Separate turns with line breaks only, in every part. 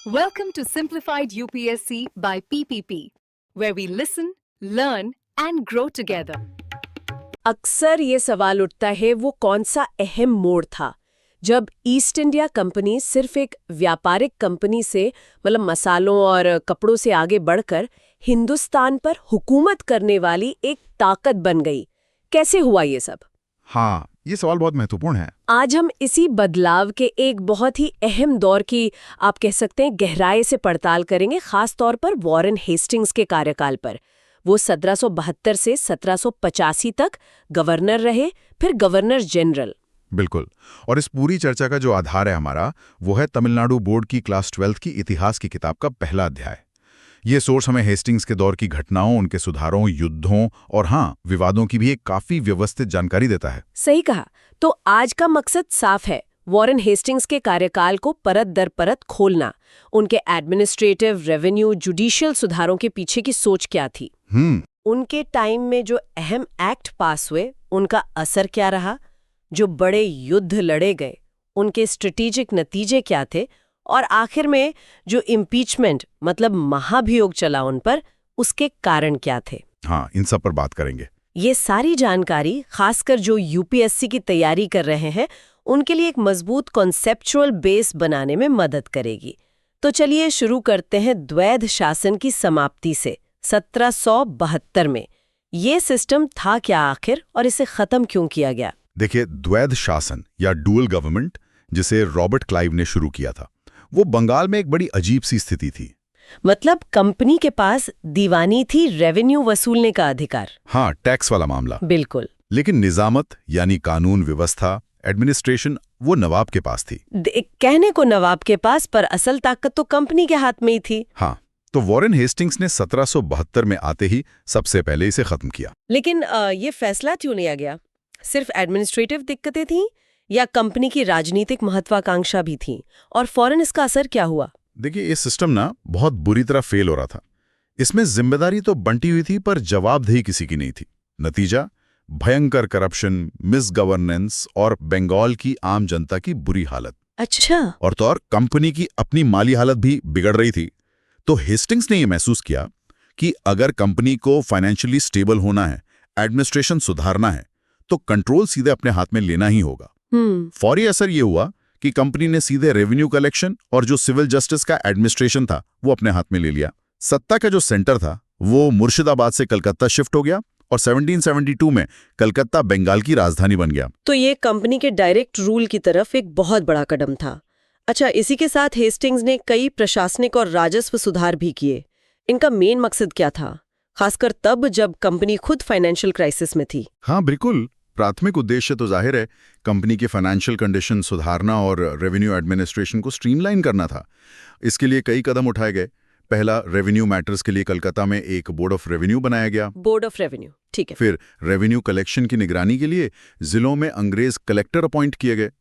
Welcome to Simplified UPSC by PPP, where we listen, learn, and grow together.
अक्सर ये सवाल उठता है वो कौन सा अहम मोड़ था जब ईस्ट इंडिया कंपनी सिर्फ एक व्यापारिक कंपनी से मतलब मसालों और कपड़ों से आगे बढ़कर हिंदुस्तान पर हुकूमत करने वाली एक ताकत बन गई। कैसे हुआ ये सब?
हाँ, ये सवाल बहुत महत्वपूर्ण है।
आज हम इसी बदलाव के एक बहुत ही अहम दौर की आप कह सकते हैं गहराई से पड़ताल करेंगे, खास तौर पर वॉरेन हेस्टिंग्स के कार्यकाल पर। वो 1772 से 1785 तक गवर्नर रहे, फिर गवर्नर जनरल।
बिल्कुल। और इस पूरी चर्चा का जो आधार है हमारा, वो है तमिलनाडु बोर्ड की क्लास 12 की इतिहास की किताब का पहला अध्याय। ये सोर्स हमें हेस्टिंग्स के दौर की घटनाओं, उनके सुधारों, युद्धों और विवादों की भी एक काफी व्यवस्थित जानकारी देता है।
सही कहा। तो आज का मकसद साफ है, वॉरेन हेस्टिंग्स के कार्यकाल को परत दर परत खोलना। उनके एडमिनिस्ट्रेटिव, रेवेन्यू, जुडिशियल सुधारों के पीछे की सोच क्या थी, उनके टाइम में जो अहम एक्ट पास हुए उनका असर क्या रहा, जो बड़े युद्ध लड़े गए उनके स्ट्रेटेजिक नतीजे क्या थे, और आखिर में जो इम्पीचमेंट मतलब महाभियोग चला उन पर, उसके कारण क्या थे।
हाँ, इन सब पर बात करेंगे।
ये सारी जानकारी खासकर जो यूपीएससी की तैयारी कर रहे हैं उनके लिए एक मजबूत कॉन्सेप्चुअल बेस बनाने में मदद करेगी। तो चलिए शुरू करते हैं द्वैध शासन की समाप्ति से 1772 में। ये सिस्टम था क्या आखिर, और इसे खत्म क्यों किया गया?
देखिए, द्वैध शासन या डुअल गवर्नमेंट, जिसे रॉबर्ट क्लाइव ने शुरू किया था, वो बंगाल में एक बड़ी अजीब सी स्थिति थी।
मतलब कंपनी के पास दीवानी थी, रेवेन्यू वसूलने का अधिकार।
हाँ, टैक्स वाला मामला।
बिल्कुल।
लेकिन निजामत यानी कानून व्यवस्था, एडमिनिस्ट्रेशन, वो नवाब के पास थी।
कहने को नवाब के पास, पर असल ताकत तो कंपनी के हाथ में ही थी।
हाँ, तो वॉरेन हेस्टिंग्स ने 1772 में आते ही सबसे पहले इसे खत्म किया।
लेकिन ये फैसला क्यों लिया गया? सिर्फ एडमिनिस्ट्रेटिव दिक्कतें थीं या कंपनी की राजनीतिक महत्वाकांक्षा भी थी, और फौरन इसका असर क्या हुआ?
देखिए, ये सिस्टम बहुत बुरी तरह फेल हो रहा था। इसमें जिम्मेदारी तो बंटी हुई थी, पर जवाबदेही किसी की नहीं थी। नतीजा, भयंकर करप्शन, मिस गवर्नेंस और बंगाल की आम जनता की बुरी हालत।
अच्छा।
और तो और कंपनी की अपनी माली हालत भी बिगड़ रही थी। तो हेस्टिंग्स ने यह महसूस किया कि अगर कंपनी को फाइनेंशियली स्टेबल होना है, एडमिनिस्ट्रेशन सुधारना है, तो कंट्रोल सीधे अपने हाथ में लेना ही होगा। फौरी असर ये हुआ कि कंपनी ने सीधे रेवेन्यू कलेक्शन और जो सिविल जस्टिस का एडमिनिस्ट्रेशन था वो अपने हाथ में ले लिया। सत्ता का जो सेंटर था वो मुर्शिदाबाद से कलकत्ता शिफ्ट हो गया, और 1772 में कलकत्ता बंगाल की राजधानी बन गया।
तो ये कंपनी के डायरेक्ट रूल की तरफ एक बहुत बड़ा कदम था। अच्छा, इसी के साथ हेस्टिंग्स ने कई प्रशासनिक और राजस्व सुधार भी किए। इनका मेन मकसद क्या था, खासकर तब जब कंपनी खुद फाइनेंशियल क्राइसिस में थी?
हाँ, बिल्कुल। प्राथमिक उद्देश्य तो जाहिर है कंपनी की फाइनेंशियल कंडीशन सुधारना और रेवेन्यू एडमिनिस्ट्रेशन को स्ट्रीमलाइन करना था। इसके लिए कई कदम उठाए गए। पहला, रेवेन्यू मैटर्स के लिए कलकत्ता में एक बोर्ड ऑफ रेवेन्यू बनाया गया।
बोर्ड ऑफ रेवेन्यू, ठीक है।
फिर रेवेन्यू कलेक्शन की निगरानी के लिए जिलों में अंग्रेज कलेक्टर अपॉइंट किए गए।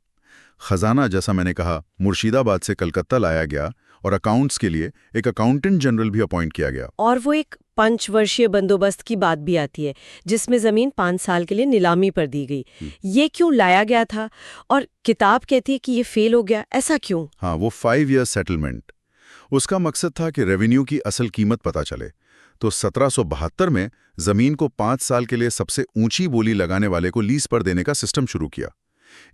खजाना, जैसा मैंने कहा, मुर्शिदाबाद से कलकत्ता लाया गया, और अकाउंट्स के लिए एक अकाउंटेंट जनरल भी अपॉइंट किया गया।
और वो एक 5 वर्षीय बंदोबस्त की बात भी आती है, जिसमें जमीन 5 साल के लिए नीलामी पर दी गई। ये क्यों लाया गया था? और किताब कहती है कि ये फेल हो गया, ऐसा क्यों?
हाँ, वो 5 ईयर सेटलमेंट, उसका मकसद था कि रेवेन्यू की असल कीमत पता चले। तो 1772 में जमीन को 5 साल के लिए सबसे ऊंची बोली लगाने वाले को लीज पर देने का सिस्टम शुरू किया।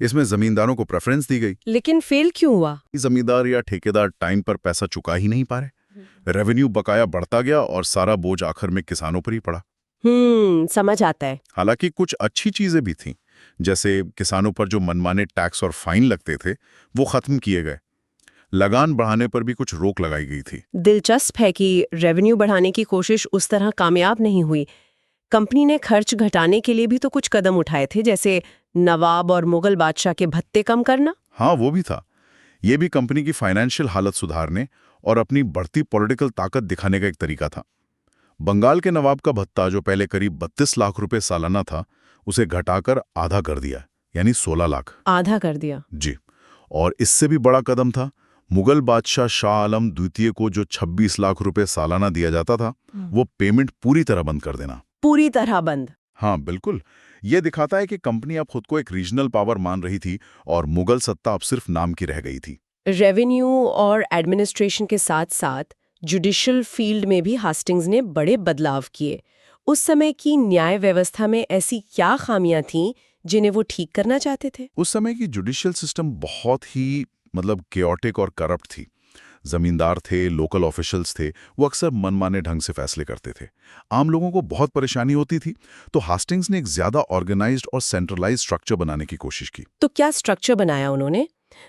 इसमें जमींदारों को प्रेफरेंस दी गई।
लेकिन फेल क्यों हुआ?
जमींदार या ठेकेदार टाइम पर पैसा चुका ही नहीं पा रहे। रेवेन्यू बकाया बढ़ता गया और सारा बोझ आखिर में किसानों पर ही पड़ा।
समझ आता है।
हालांकि कुछ अच्छी चीजें भी थीं, जैसे किसानों पर जो मनमाने टैक्स और फाइन लगते थे वो खत्म किए गए। लगान बढ़ाने पर भी कुछ रोक लगाई गई थी।
दिलचस्प है कि रेवेन्यू बढ़ाने की कोशिश उस तरह कामयाब नहीं हुई। कंपनी ने खर्च घटाने के लिए भी तो कुछ कदम उठाए थे, जैसे नवाब और मुगल बादशाह के भत्ते कम करना।
हाँ, वो भी था। ये भी कंपनी की फाइनेंशियल हालत सुधारने और अपनी बढ़ती पॉलिटिकल ताकत दिखाने का एक तरीका था। बंगाल के नवाब का भत्ता, जो पहले करीब 32 लाख रुपए सालाना था, उसे घटाकर आधा कर दिया, यानी 16 लाख।
आधा कर दिया
जी। और इससे भी बड़ा कदम था, मुगल बादशाह शाह आलम द्वितीय को जो 26 लाख रुपए सालाना दिया जाता था, वो पेमेंट पूरी तरह बंद कर देना।
पूरी तरह बंद?
हाँ, बिल्कुल। ये दिखाता है कि कंपनी अब खुद को एक रीजनल पावर मान रही थी और मुगल सत्ता अब सिर्फ नाम की रह गई थी।
रेवेन्यू और एडमिनिस्ट्रेशन के साथ साथ जुडिशियल फील्ड में भी हास्टिंग्स ने बड़े बदलाव किए। उस समय की न्याय व्यवस्था में ऐसी क्या खामियां थीं जिन्हें वो ठीक करना चाहते थे?
उस समय की जुडिशियल सिस्टम बहुत ही केओटिक और करप्ट थी। जमींदार थे, लोकल ऑफिशियल्स थे, वो अक्सर मनमाने ढंग से फैसले करते थे। आम लोगों को बहुत परेशानी होती थी, तो हास्टिंग्स ने एक ज्यादा ऑर्गेनाइज्ड और सेंट्रलाइज्ड स्ट्रक्चर बनाने की कोशिश की।
तो क्या स्ट्रक्चर बनाया उन्होंने?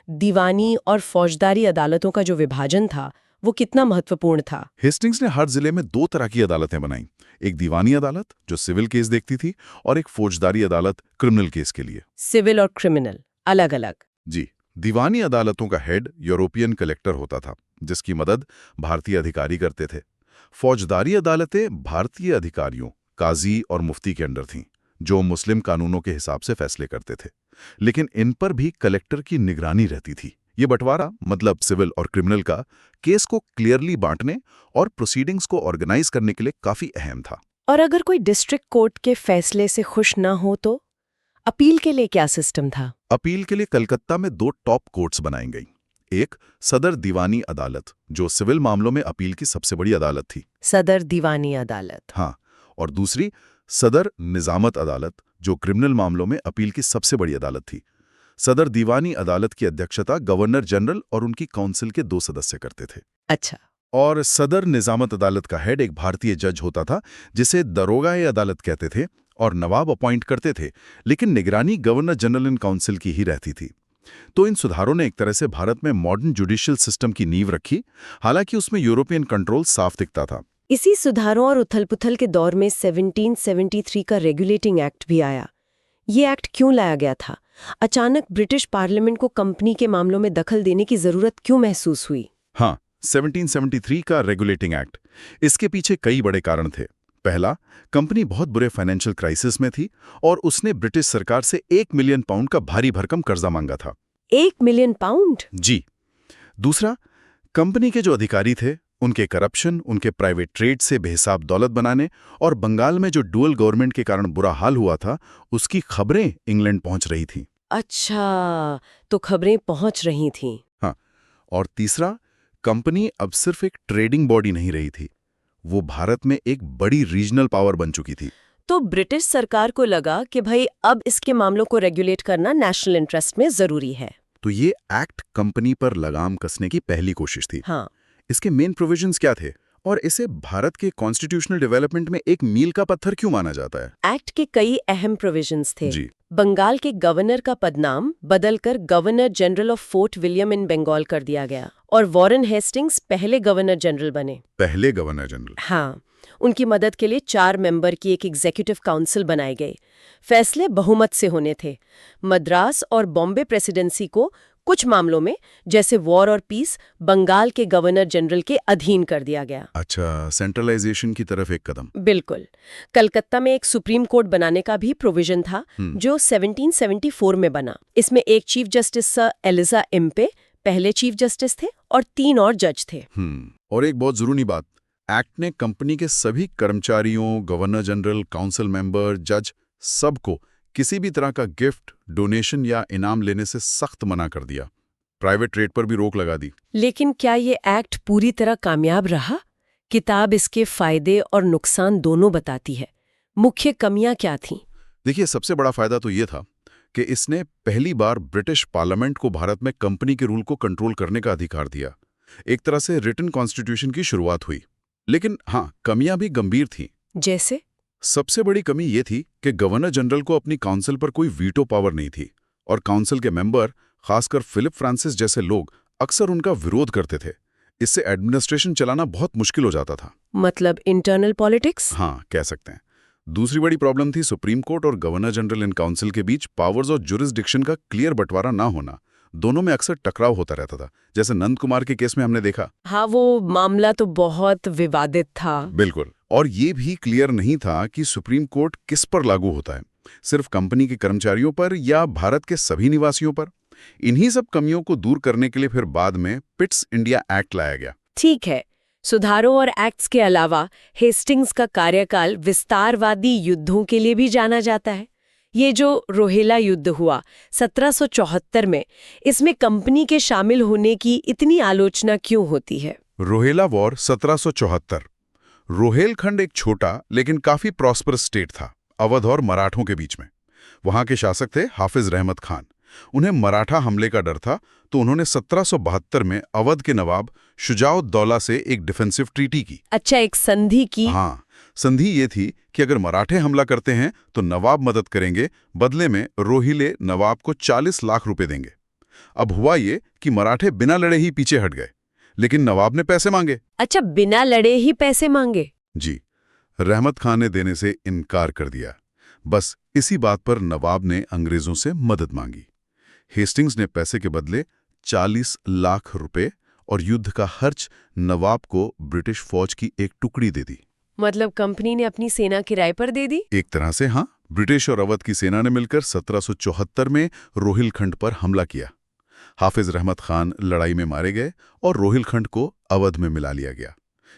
दीवानी और फौजदारी अदालतों का जो विभाजन था वो कितना महत्वपूर्ण था?
हेस्टिंग्स ने हर जिले में 2 तरह की अदालतें बनाई। एक दीवानी अदालत जो सिविल केस देखती थी, और एक फौजदारी अदालत क्रिमिनल केस के लिए।
सिविल और क्रिमिनल अलग अलग?
जी, दीवानी अदालतों का हेड यूरोपियन कलेक्टर होता था, जिसकी मदद भारतीय अधिकारी करते थे। फौजदारी अदालतें भारतीय अधिकारियों, काजी और मुफ्ती के अंडर थीं, जो मुस्लिम कानूनों के हिसाब से फैसले करते थे। लेकिन इन पर भी कलेक्टर की निगरानी रहती थी। ये बंटवारा, मतलब सिविल और क्रिमिनल का, केस को क्लियरली बांटने और प्रोसीडिंग्स को ऑर्गेनाइज करने के लिए काफी अहम था।
और अगर कोई डिस्ट्रिक्ट कोर्ट के फैसले से खुश ना हो तो अपील के लिए क्या सिस्टम था?
अपील के लिए कलकत्ता में 2 टॉप कोर्ट्स बनाई गई। एक सदर दीवानी अदालत, जो सिविल मामलों में अपील की सबसे बड़ी अदालत थी।
सदर दीवानी अदालत।
हाँ, और दूसरी सदर निजामत अदालत, जो क्रिमिनल मामलों में अपील की सबसे बड़ी अदालत थी। सदर दीवानी अदालत की अध्यक्षता गवर्नर जनरल और उनकी काउंसिल के 2 सदस्य करते थे।
अच्छा।
और सदर निजामत अदालत का हेड एक भारतीय जज होता था, जिसे दरोगा-ए अदालत कहते थे, और नवाब अपॉइंट करते थे, लेकिन निगरानी गवर्नर जनरल इन काउंसिल की ही रहती थी। तो इन सुधारों ने एक तरह से भारत में मॉडर्न जुडिशियल सिस्टम की नींव रखी, हालांकि उसमें यूरोपियन कंट्रोल साफ दिखता था।
इसी सुधारों और उथल-पुथल के दौर में 1773 का रेगुलेटिंग एक्ट भी आया। ये एक्ट क्यों लाया गया था? अचानक ब्रिटिश पार्लियामेंट को कंपनी के मामलों में दखल देने की जरूरत क्यों महसूस हुई?
हाँ, 1773 का रेगुलेटिंग एक्ट। इसके पीछे कई बड़े कारण थे। पहला, कंपनी बहुत बुरे फाइनेंशियल क्राइसिस में थी और उसने ब्रिटिश सरकार से 1 मिलियन पाउंड का भारी भरकम कर्जा मांगा था।
1 मिलियन पाउंड?
जी। दूसरा, कंपनी के जो अधिकारी थे, उनके करप्शन, उनके प्राइवेट ट्रेड से बेहिसाब दौलत बनाने और बंगाल में जो डुअल गवर्नमेंट के कारण बुरा हाल हुआ था, उसकी खबरें इंग्लैंड पहुंच रही थीं।
अच्छा, तो खबरें पहुंच रही थीं।
हाँ, और तीसरा, कंपनी अब सिर्फ एक ट्रेडिंग बॉडी नहीं रही थी, वो भारत में एक बड़ी रीजनल पावर बन चुकी थी।
तो ब्रिटिश सरकार को लगा कि भाई अब इसके मामलों को रेगुलेट करना नेशनल इंटरेस्ट में जरूरी है।
तो ये एक्ट कंपनी पर लगाम कसने की पहली कोशिश थी।
हाँ।
इसके मेन प्रोविजंस क्या थे और इसे भारत के कॉन्स्टिट्यूशनल डेवलपमेंट में एक मील का पत्थर क्यों माना जाता है?
एक्ट के कई अहम प्रोविजंस थे।
जी।
बंगाल के गवर्नर का पदनाम बदलकर governor general of Fort William in Bengal कर दिया गया और वॉरेन हेस्टिंग्स पहले गवर्नर जनरल बने।
पहले गवर्नर जनरल?
हाँ। उनकी मदद के लिए 4 मेंबर की एक एग्जीक्यूटिव काउंसिल बनाई गई। फैसले बहुमत से होने थे। मद्रास और बॉम्बे प्रेसिडेंसी को कुछ मामलों में, जैसे वॉर और पीस, बंगाल के गवर्नर जनरल के अधीन कर दिया गया।
अच्छा, सेंट्रलाइजेशन की तरफ एक कदम।
बिल्कुल। कलकत्ता में एक सुप्रीम कोर्ट बनाने का भी प्रोविजन था, जो 1774 में बना। इसमें एक chief justice sir Elijah Impey पहले चीफ जस्टिस थे और 3 और जज थे।
और एक बहुत जरूरी बात, एक्ट ने कंपनी के सभी कर्मचारियों, गवर्नर जनरल, काउंसिल मेंबर, जज, सबको किसी भी तरह का गिफ्ट, डोनेशन या इनाम लेने से सख्त मना कर दिया। प्राइवेट ट्रेड पर भी रोक लगा दी।
लेकिन क्या ये एक्ट पूरी तरह कामयाब रहा? किताब इसके फायदे और नुकसान दोनों बताती है। मुख्य कमियां क्या थीं?
देखिए, सबसे बड़ा फायदा तो ये था कि इसने पहली बार ब्रिटिश पार्लियामेंट को भारत में कंपनी के रूल को कंट्रोल करने का अधिकार दिया। एक तरह से रिटन कॉन्स्टिट्यूशन की शुरुआत हुई। लेकिन हाँ, कमियां भी गंभीर थीं।
जैसे?
सबसे बड़ी कमी ये थी कि गवर्नर जनरल को अपनी काउंसिल पर कोई वीटो पावर नहीं थी और काउंसिल के मेंबर, खासकर फिलिप फ्रांसिस जैसे लोग, अक्सर उनका विरोध करते थे। इससे एडमिनिस्ट्रेशन चलाना बहुत मुश्किल हो जाता था।
मतलब इंटरनल पॉलिटिक्स?
हाँ, कह सकते हैं। दूसरी बड़ी प्रॉब्लम थी सुप्रीम कोर्ट और गवर्नर जनरल इन काउंसिल के बीच पावर्स और जुरिस्डिक्शन का क्लियर बंटवारा ना होना। दोनों में अक्सर टकराव होता रहता था, जैसे नंद कुमार के केस में हमने देखा।
हाँ, वो मामला तो बहुत विवादित था।
बिल्कुल। और ये भी क्लियर नहीं था कि सुप्रीम कोर्ट किस पर लागू होता है, सिर्फ कंपनी के कर्मचारियों पर या भारत के सभी निवासियों पर। इन्हीं सब कमियों को दूर करने के लिए फिर बाद में पिट्स इंडिया एक्ट लाया गया।
ठीक है। सुधारों और एक्ट्स के अलावा हेस्टिंग्स का कार्यकाल विस्तारवादी युद्धों के लिए भी जाना जाता है। ये जो रोहेला युद्ध हुआ 1774 में, इसमें कंपनी के शामिल होने की इतनी आलोचना क्यों होती है?
रोहेला वॉर 1774। रोहेलखंड एक छोटा लेकिन काफी प्रॉस्परस स्टेट था, अवध और मराठों के बीच में। वहां के शासक थे हाफिज रहमत खान। उन्हें मराठा हमले का डर था, तो उन्होंने 1772 में अवध के नवाब शुजाउद्दौला से एक डिफेंसिव ट्रीटी की।
अच्छा, एक संधि की।
हाँ, संधि ये थी कि अगर मराठे हमला करते हैं तो नवाब मदद करेंगे, बदले में रोहिले नवाब को 40 लाख रुपए देंगे। अब हुआ ये कि मराठे बिना लड़े ही पीछे हट गए, लेकिन नवाब ने पैसे मांगे।
अच्छा, बिना लड़े ही पैसे मांगे?
जी, रहमत खान ने देने से इनकार कर दिया। बस इसी बात पर नवाब ने अंग्रेजों से मदद मांगी। हेस्टिंग्स ने पैसे के बदले 40 लाख रुपए और युद्ध का खर्च नवाब को ब्रिटिश फौज की एक टुकड़ी दे दी।
मतलब कंपनी ने अपनी सेना किराए पर दे दी?
एक तरह से हाँ। ब्रिटिश और अवध की सेना ने मिलकर 1774 में रोहिलखंड पर हमला किया। हाफिज रहमत खान लड़ाई में मारे गए और रोहिलखंड को अवध में मिला लिया गया।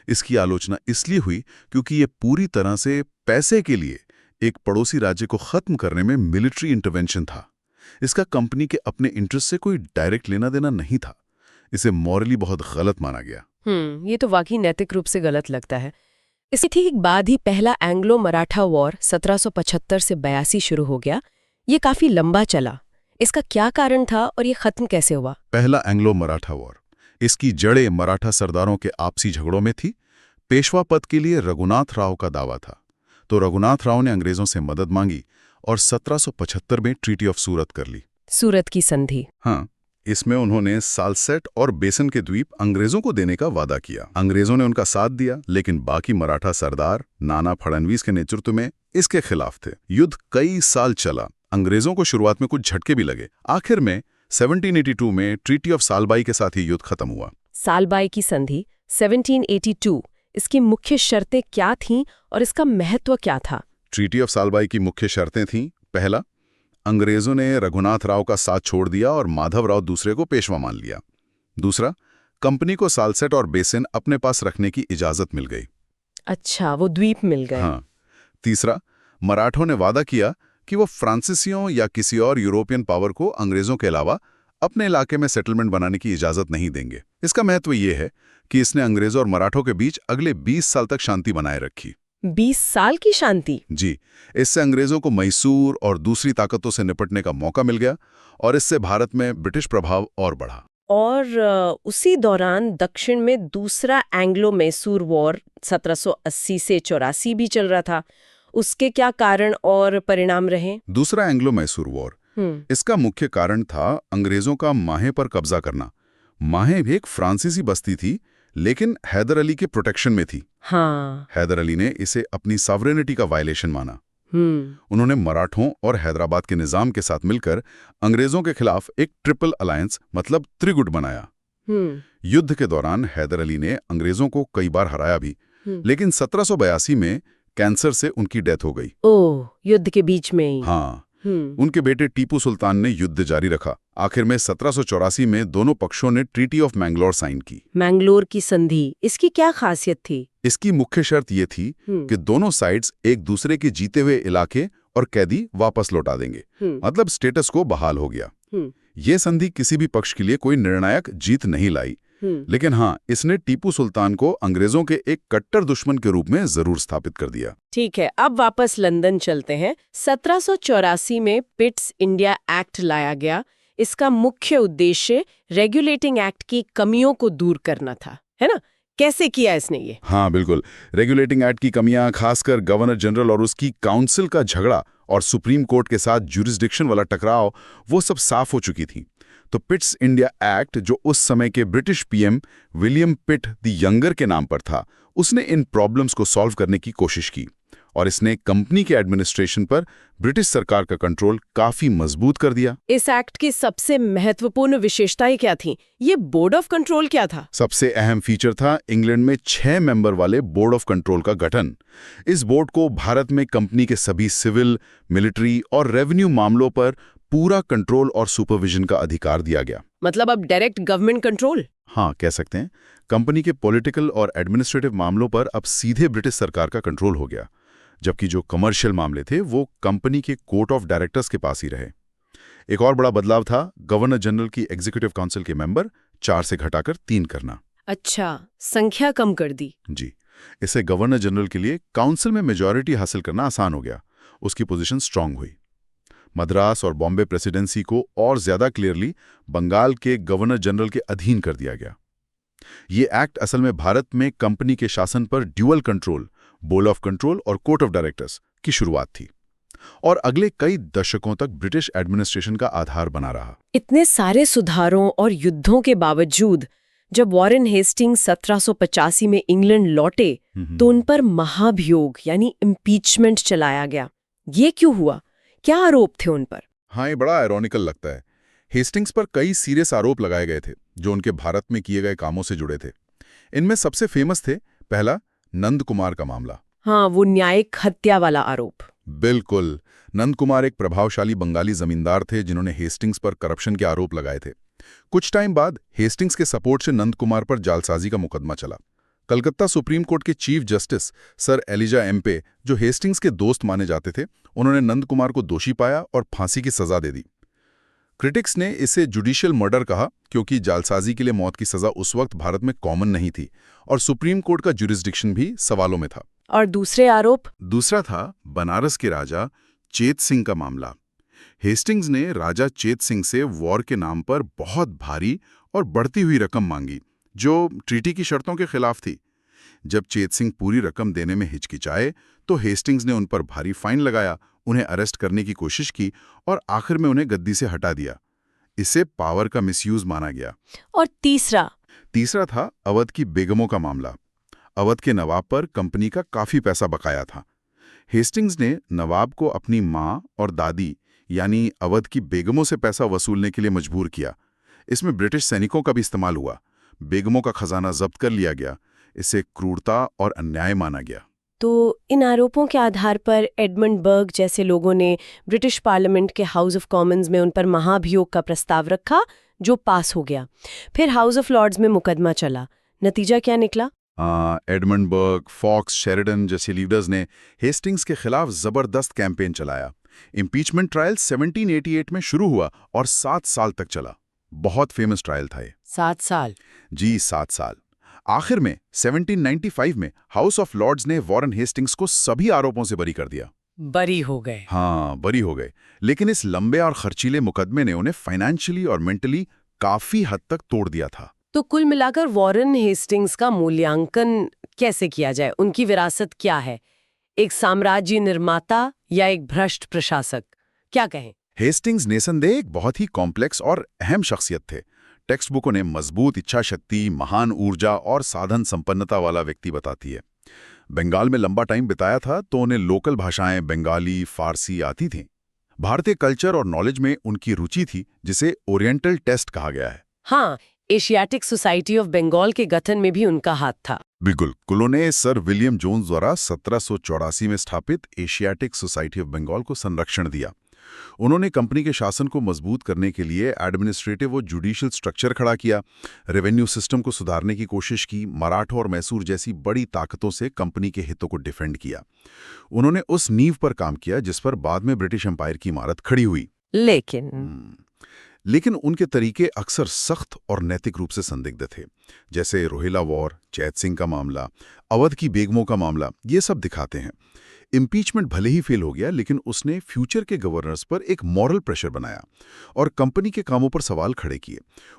इसकी आलोचना इसलिए हुई क्योंकि ये पूरी तरह से पैसे के लिए एक पड़ोसी राज्य को खत्म करने में मिलिट्री इंटरवेंशन था। इसका कंपनी के अपने इंटरेस्ट से कोई डायरेक्ट लेना देना नहीं था। इसे मॉरली बहुत गलत माना गया।
ये तो वाकई नैतिक रूप से गलत लगता है। इसके ठीक बाद ही पहला एंग्लो मराठा वॉर 1775 से 82 शुरू हो गया। ये काफी लंबा चला। इसका क्या कारण था और ये खत्म कैसे हुआ?
पहला एंग्लो मराठा वॉर, इसकी जड़ें मराठा सरदारों के आपसी झगड़ों में थी। पेशवा पद के लिए रघुनाथ राव का दावा था, तो रघुनाथ राव ने अंग्रेजों से मदद मांगी और 1775 में ट्रीटी ऑफ सूरत कर ली।
सूरत की संधि।
हाँ, इसमें उन्होंने सालसेट और बेसन के द्वीप अंग्रेजों को देने का वादा किया। अंग्रेजों ने उनका साथ दिया, लेकिन बाकी मराठा सरदार नाना फडणवीस के नेतृत्व में इसके खिलाफ थे। युद्ध कई साल चला। अंग्रेजों को शुरुआत में कुछ झटके भी लगे। आखिर में 1782 में ट्रीटी ऑफ सालबाई के साथ ही युद्ध खत्म हुआ।
सालबाई की संधि 1782, इसकी मुख्य शर्तें क्या थीं और इसका महत्व क्या था?
ट्रीटी ऑफ सालबाई की मुख्य शर्तें थीं, पहला, अंग्रेजों ने रघुनाथ राव का साथ छोड़ दिया और माधव राव दूसरे को पेशवा मान लिया। दूसरा, कंपनी को सालसेट और बेसिन अपने पास रखने की इजाजत मिल गई।
अच्छा, वो द्वीप मिल गए।
हाँ। तीसरा, मराठों ने वादा किया कि वो फ्रांसीसियों या किसी और यूरोपियन पावर को अंग्रेजों के अलावा अपने इलाके में सेटलमेंट बनाने की इजाजत नहीं देंगे। इसका महत्व ये है कि इसने अंग्रेजों और मराठों के बीच अगले 20 साल तक शांति बनाए रखी।
20 साल की शांति?
जी, इससे अंग्रेजों को मैसूर और दूसरी ताकतों से निपटने का मौका मिल गया और इससे भारत में ब्रिटिश प्रभाव और बढ़ा।
और उसी दौरान दक्षिण में दूसरा एंग्लो मैसूर वॉर 1780 से 84 भी चल रहा था। उसके क्या कारण और परिणाम रहे?
दूसरा एंग्लो मैसूर वॉर, इसका मुख्य कारण था अंग्रेजों का माहे पर कब्जा करना। माहे भी एक फ्रांसीसी बस्ती थी, लेकिन हैदर अली के प्रोटेक्शन में थी।
हाँ।
हैदर अली ने इसे अपनी सॉवरेनिटी का वायलेशन माना। उन्होंने मराठों और हैदराबाद के निजाम के साथ मिलकर अंग्रेजों के खिलाफ एक ट्रिपल अलायंस मतलब त्रिगुट बनाया। युद्ध के दौरान हैदर अली ने अंग्रेजों को कई बार हराया भी, लेकिन 1782 में कैंसर से उनकी डेथ हो गई।
ओह, युद्ध के बीच में ही?
हाँ। उनके बेटे टीपू सुल्तान ने युद्ध जारी रखा। आखिर में 1784 में दोनों पक्षों ने ट्रीटी ऑफ मैंगलोर साइन की।
मैंगलोर की संधि, इसकी क्या खासियत थी? इसकी
मुख्य शर्त ये थी कि दोनों साइड्स एक दूसरे के जीते हुए इलाके और कैदी वापस लौटा देंगे। मतलब स्टेटस को बहाल हो गया। ये संधि किसी भी पक्ष के लिए कोई निर्णायक जीत नहीं लाई, लेकिन हाँ, इसने टीपू सुल्तान को अंग्रेजों के एक कट्टर दुश्मन के रूप में जरूर स्थापित कर दिया।
ठीक है, अब वापस लंदन चलते हैं। 1784 में पिट्स इंडिया एक्ट लाया गया। इसका मुख्य उद्देश्य रेगुलेटिंग एक्ट की कमियों को दूर करना था, है ना? कैसे किया इसने ये?
हाँ बिल्कुल, रेगुलेटिंग एक्ट की कमियां, खासकर गवर्नर जनरल और उसकी काउंसिल का झगड़ा और सुप्रीम कोर्ट के साथ ज्यूरिसडिक्शन वाला टकराव, वो सब साफ हो चुकी थी। तो पिट्स इंडिया एक्ट, जो उस समय के British PM William Pitt the younger के नाम पर था, उसने इन प्रॉब्लम्स को सॉल्व करने की कोशिश की और इसने कंपनी के एडमिनिस्ट्रेशन पर ब्रिटिश सरकार का कंट्रोल काफी मजबूत कर दिया।
इस एक्ट की सबसे महत्वपूर्ण विशेषताएं क्या थी? ये बोर्ड ऑफ कंट्रोल क्या था?
सबसे अहम फीचर था इंग्लैंड में 6 मेंबर वाले बोर्ड ऑफ कंट्रोल का गठन। इस बोर्ड को भारत में कंपनी के सभी सिविल, मिलिट्री और रेवेन्यू मामलों पर पूरा कंट्रोल और सुपरविजन का अधिकार दिया गया।
मतलब अब डायरेक्ट गवर्नमेंट कंट्रोल?
हाँ, कह सकते हैं। कंपनी के पॉलिटिकल और एडमिनिस्ट्रेटिव मामलों पर अब सीधे ब्रिटिश सरकार का कंट्रोल हो गया। जबकि जो कमर्शियल मामले थे वो कंपनी के कोर्ट ऑफ डायरेक्टर्स के पास ही रहे। एक और बड़ा बदलाव था गवर्नर जनरल की एग्जीक्यूटिव काउंसिल के मेंबर 4 से घटाकर 3 करना।
अच्छा, संख्या कम कर दी।
जी, इससे गवर्नर जनरल के लिए काउंसिल में मेजॉरिटी हासिल करना आसान हो गया, उसकी पोजीशन स्ट्रांग हुई। मद्रास और बॉम्बे प्रेसिडेंसी को और ज्यादा क्लियरली बंगाल के गवर्नर जनरल के अधीन कर दिया गया। ये एक्ट असल में भारत में कंपनी के शासन पर dual control, board of control और कोर्ट ऑफ डायरेक्टर्स की शुरुआत थी और अगले कई दशकों तक ब्रिटिश एडमिनिस्ट्रेशन का आधार बना रहा।
इतने सारे सुधारों और युद्धों के बावजूद जब वॉरेन हेस्टिंग्स 1785 में इंग्लैंड लौटे तो उन पर महाभियोग यानी इम्पीचमेंट चलाया गया। ये क्यों हुआ? क्या आरोप थे उन पर?
हाँ, ये बड़ा आयरॉनिकल लगता है। हेस्टिंग्स पर कई सीरियस आरोप लगाए गए थे जो उनके भारत में किए गए कामों से जुड़े थे। इनमें सबसे फेमस थे, पहला, नंद कुमार का मामला।
हाँ, वो न्यायिक हत्या वाला आरोप।
बिल्कुल। नंद कुमार एक प्रभावशाली बंगाली जमींदार थे जिन्होंने हेस्टिंग्स पर करप्शन के आरोप लगाए थे। कुछ टाइम बाद हेस्टिंग्स के सपोर्ट से नंद कुमार पर जालसाजी का मुकदमा चला। कलकत्ता सुप्रीम कोर्ट के chief justice sir Elijah Impey, जो हेस्टिंग्स के दोस्त माने जाते थे, उन्होंने नंद कुमार को दोषी पाया और फांसी की सजा दे दी। क्रिटिक्स ने इसे जुडिशियल मर्डर कहा क्योंकि जालसाजी के लिए मौत की सजा उस वक्त भारत में कॉमन नहीं थी और सुप्रीम कोर्ट का जुरिस्डिक्शन भी सवालों में था।
और दूसरे आरोप?
दूसरा था बनारस के राजा चेत सिंह का मामला। हेस्टिंग्स ने राजा चेत सिंह से वॉर के नाम पर बहुत भारी और बढ़ती हुई रकम मांगी जो ट्रीटी की शर्तों के खिलाफ थी। जब चेत सिंह पूरी रकम देने में हिचकिचाए तो हेस्टिंग्स ने उन पर भारी फाइन लगाया, उन्हें अरेस्ट करने की कोशिश की और आखिर में उन्हें गद्दी से हटा दिया। इसे पावर का मिसयूज माना गया।
और तीसरा
था अवध की बेगमों का मामला। अवध के नवाब पर कंपनी का काफी पैसा बकाया था। हेस्टिंग्स ने नवाब को अपनी मां और दादी यानी अवध की बेगमों से पैसा वसूलने के लिए मजबूर किया। इसमें ब्रिटिश सैनिकों का भी इस्तेमाल हुआ। बेगमों का खजाना जब्त कर लिया गया। इसे क्रूरता और अन्याय माना गया।
तो इन आरोपों के आधार पर एडमंड बर्ग जैसे लोगों ने ब्रिटिश पार्लियामेंट के हाउस ऑफ कॉमन्स में उन पर महाभियोग का प्रस्ताव रखा जो पास हो गया। फिर हाउस ऑफ लॉर्ड्स में मुकदमा चला। नतीजा क्या निकला?
एडमंड बर्ग, फॉक्स, शेरिडन जैसे लीडर्स ने हेस्टिंग्स के खिलाफ जबरदस्त कैंपेन चलाया। इम्पीचमेंट ट्रायल 1788 में शुरू हुआ और 7 साल तक चला। बहुत फेमस ट्रायल था ये।
7 साल?
जी, 7 साल। आखिर में 1795 में हाउस ऑफ लॉर्ड्स ने वॉरेन हेस्टिंग्स को सभी आरोपों से बरी कर दिया।
बरी हो गए?
हाँ, बरी हो गए। लेकिन इस लंबे और खर्चीले मुकदमे ने उन्हें फाइनेंशियली और मेंटली काफी हद तक तोड़ दिया था।
तो कुल मिलाकर वॉरेन हेस्टिंग्स का मूल्यांकन कैसे किया जाए? उनकी विरासत क्या है? एक साम्राज्य निर्माता या एक भ्रष्ट प्रशासक? क्या कहें?
हेस्टिंग्स निसंदेह एक बहुत ही कॉम्प्लेक्स और अहम शख्सियत थे। टेक्स्ट बुकों ने मजबूत इच्छा शक्ति, महान ऊर्जा और साधन संपन्नता वाला व्यक्ति बताती है। बंगाल में लंबा टाइम बिताया था तो उन्हें लोकल भाषाएं बंगाली, फारसी आती थीं। भारतीय कल्चर और नॉलेज में उनकी रुचि थी जिसे ओरिएंटल टेस्ट कहा गया है।
हाँ, एशियाटिक सोसाइटी ऑफ बंगाल के गठन में भी उनका हाथ था।
बिल्कुल। कुलों ने सर विलियम जोन्स द्वारा 1784 में स्थापित एशियाटिक सोसाइटी ऑफ बंगाल को संरक्षण दिया। उन्होंने कंपनी के शासन को मजबूत करने के लिए एडमिनिस्ट्रेटिव और जुडिशियल स्ट्रक्चर खड़ा किया, रेवेन्यू सिस्टम को सुधारने की कोशिश की, मराठा और मैसूर जैसी बड़ी ताकतों से कंपनी के हितों को डिफेंड किया। उन्होंने उस नींव पर काम किया जिस पर बाद में ब्रिटिश एम्पायर की इमारत खड़ी हुई। लेकिन उनके तरीके अक्सर सख्त और नैतिक रूप से संदिग्ध थे, जैसे रोहिला वॉर, चैत सिंह का मामला, अवध की बेगमों का मामला, ये सब दिखाते हैं। इम्पीचमेंट भले ही फेल हो गया लेकिन उसने फ्यूचर के गवर्नर्स पर एक मॉरल प्रेशर बनाया और कंपनी के कामों पर सवाल खड़े किए।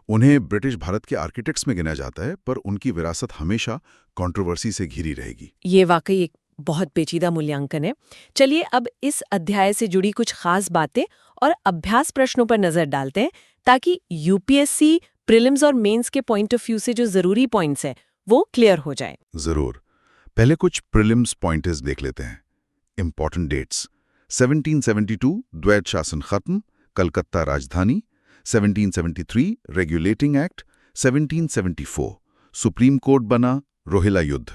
उन्हें ब्रिटिश भारत के आर्किटेक्ट्स में गिना जाता है पर उनकी विरासत हमेशा कंट्रोवर्सी से घिरी रहेगी।
ये वाकई एक बहुत पेचीदा मूल्यांकन है। चलिए अब इस अध्याय से जुड़ी कुछ खास बातें और अभ्यास प्रश्नों पर नजर डालते हैं ताकि यूपीएससी प्रीलिम्स और मेंस के पॉइंट ऑफ व्यू से जो जरूरी पॉइंट्स हैं वो क्लियर हो जाएं।
जरूर। पहले कुछ प्रीलिम्स पॉइंट्स देख लेते हैं। इंपॉर्टेंट डेट्स: 1772 द्वैत शासन खत्म, कलकत्ता राजधानी। 1773 रेगुलेटिंग एक्ट। 1774 सुप्रीम कोर्ट बना, रोहिला युद्ध।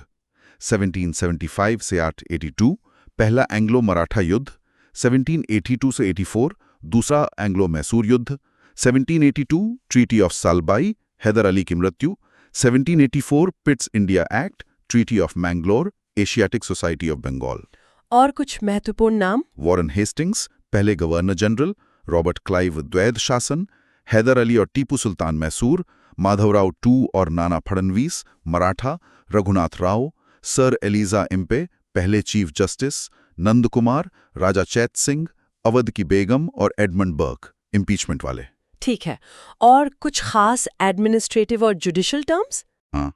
1775 से 882 पहला एंग्लो मराठा युद्ध। 1782 से 84 दूसरा एंग्लो मैसूर युद्ध। 1782 ट्रीटी ऑफ सालबाई, हैदर अली की मृत्यु। 1784 Pitt's India act, treaty of Mangalore, Asiatic society of Bengal.
और कुछ महत्वपूर्ण नाम?
वॉरेन हेस्टिंग्स, पहले गवर्नर जनरल, रॉबर्ट क्लाइव द्वैध शासन, हैदर अली और टीपू सुल्तान मैसूर, माधवराव टू और Nana Phadnavis Maratha, Raghunath Rao, sir Elijah Impey पहले चीफ जस्टिस, नंद कुमार, राजा चैत सिंह, अवध की बेगम और एडमंड बर्क इम्पीचमेंट वाले।
ठीक है, और कुछ खास एडमिनिस्ट्रेटिव और जुडिशल टर्म्स?
हाँ,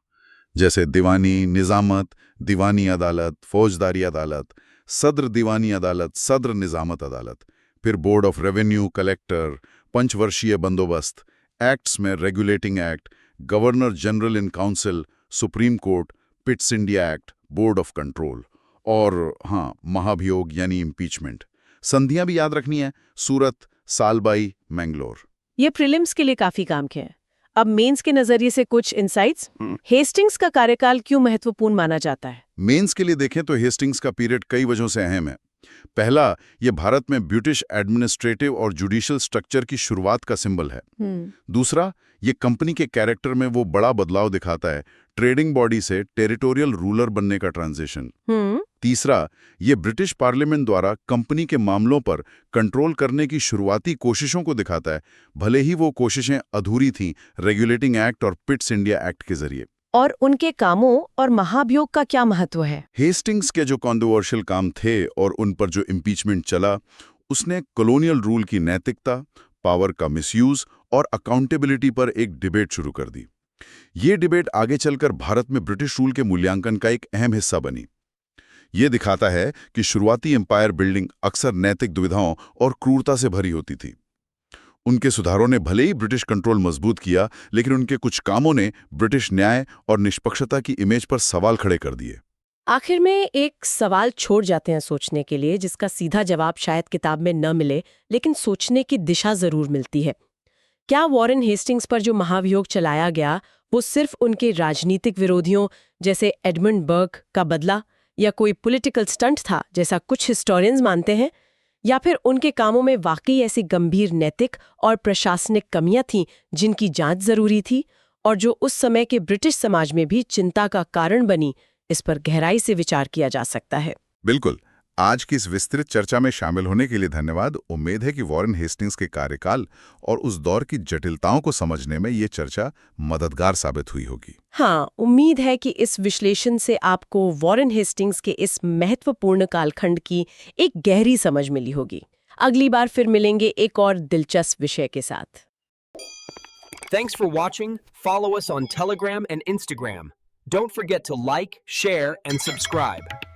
जैसे दीवानी निजामत, दीवानी अदालत, फौजदारी अदालत, सद्र दीवानी अदालत, सद्र निजामत अदालत, फिर बोर्ड ऑफ रेवेन्यू, कलेक्टर, पंचवर्षीय बंदोबस्त, एक्ट्स में regulating act, governor general in council, supreme court, पिट्स India act, board of control, और हाँ, महाभियोग यानी इम्पीचमेंट। संधियां भी याद रखनी है, सूरत, सालबाई, मैंगलोर।
ये प्रीलिम्स के लिए काफी काम के हैं। अब मेंस के नजरिए से कुछ इनसाइट्स। हेस्टिंग्स का कार्यकाल क्यों महत्वपूर्ण माना जाता है?
मेंस के लिए देखें तो हेस्टिंग्स का पीरियड कई वजहों से अहम है। पहला, ये भारत में ब्रिटिश एडमिनिस्ट्रेटिव और जुडिशियल स्ट्रक्चर की शुरुआत का सिंबल है। दूसरा, ये कंपनी के कैरेक्टर में वो बड़ा बदलाव दिखाता है, ट्रेडिंग बॉडी से टेरिटोरियल रूलर बनने का ट्रांजिशन। तीसरा, ये ब्रिटिश पार्लियामेंट द्वारा कंपनी के मामलों पर कंट्रोल करने की शुरुआती कोशिशों को दिखाता है, भले ही वो कोशिशें अधूरी थीं रेगुलेटिंग एक्ट और पिट्स इंडिया एक्ट के जरिए।
और उनके कामों और महाभियोग का क्या महत्व है?
हेस्टिंग्स के जो कॉन्ट्रोवर्शियल काम थे और उन पर जो इम्पीचमेंट चला, उसने कॉलोनियल रूल की नैतिकता, पावर का मिसयूज और अकाउंटेबिलिटी पर एक डिबेट शुरू कर दी। ये डिबेट आगे चलकर भारत में ब्रिटिश रूल के मूल्यांकन का एक अहम हिस्सा बनी। ये दिखाता है कि शुरुआती एम्पायर बिल्डिंग अक्सर नैतिक दुविधाओं और क्रूरता से भरी होती थी। उनके सुधारों ने भले ही ब्रिटिश कंट्रोल मजबूत किया, लेकिन उनके कुछ कामों ने ब्रिटिश न्याय और निष्पक्षता की इमेज पर सवाल खड़े कर दिए।
आखिर में एक सवाल छोड़ जाते हैं सोचने के लिए, जिसका सीधा जवाब शायद किताब में न मिले, लेकिन सोचने की दिशा जरूर मिलती है। क्या वॉरेन हेस्टिंग्स पर जो महाभियोग चलाया गया वो सिर्फ उनके राजनीतिक विरोधियों जैसे एडमंड बर्क का बदला, या कोई पॉलिटिकल स्टंट था जैसा कुछ हिस्टोरियंस मानते हैं, या फिर उनके कामों में वाकई ऐसी गंभीर नैतिक और प्रशासनिक कमियां थीं जिनकी जांच जरूरी थी और जो उस समय के ब्रिटिश समाज में भी चिंता का कारण बनी? इस पर गहराई से विचार किया जा सकता है।
बिल्कुल। आज की इस विस्तृत चर्चा में शामिल होने के लिए धन्यवाद। उम्मीद है कि वॉरेन हेस्टिंग्स के कार्यकाल और उस दौर की जटिलताओं को समझने में ये चर्चा मददगार साबित हुई होगी।
हाँ, उम्मीद है कि इस विश्लेषण से आपको वॉरेन हेस्टिंग्स के इस महत्वपूर्ण कालखंड की एक गहरी समझ मिली होगी। अगली बार फिर मिलेंगे एक और दिलचस्प विषय के साथ।
Thanks for watching. Follow us on Telegram and Instagram. Don't forget to like, share, and subscribe.